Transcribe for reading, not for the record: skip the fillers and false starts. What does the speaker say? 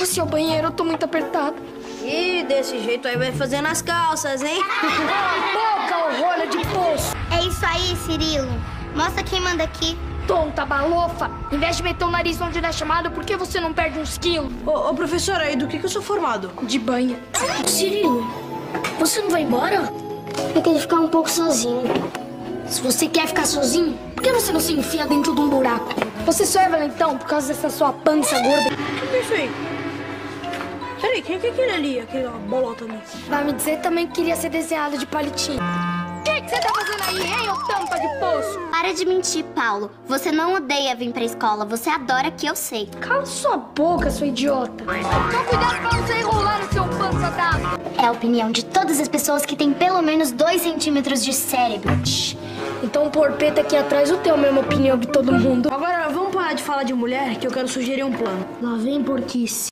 Posso ir ao banheiro? Eu tô muito apertada. Ih, desse jeito aí vai fazer nas calças, hein? Boca, rolha de poço! É isso aí, Cirilo. Mostra quem manda aqui. Tonta, balofa! Em vez de meter o nariz onde não é chamado, por que você não perde uns quilos? Ô, professora, aí do que eu sou formado? De banha. Cirilo, você não vai embora? Eu quero ficar um pouco sozinho. Se você quer ficar sozinho, por que você não se enfia dentro de um buraco? Você só é valentão por causa dessa sua pança gorda. O que é isso aí? Peraí, quem é aquele ali? Aquela bolota ali? Vai me dizer também que queria ser desenhado de palitinho. O que você tá fazendo aí, hein, ô tampa de poço? Para de mentir, Paulo. Você não odeia vir pra escola, você adora que eu sei. Cala sua boca, sua idiota. Toma cuidado pra você enrolar no seu pança d'água. É a opinião de todas as pessoas que têm pelo menos 2 centímetros de cérebro. Então, porpeta aqui atrás, eu tenho a mesma opinião de todo mundo. Agora, vamos parar de falar de mulher que eu quero sugerir um plano. Lá vem porquice.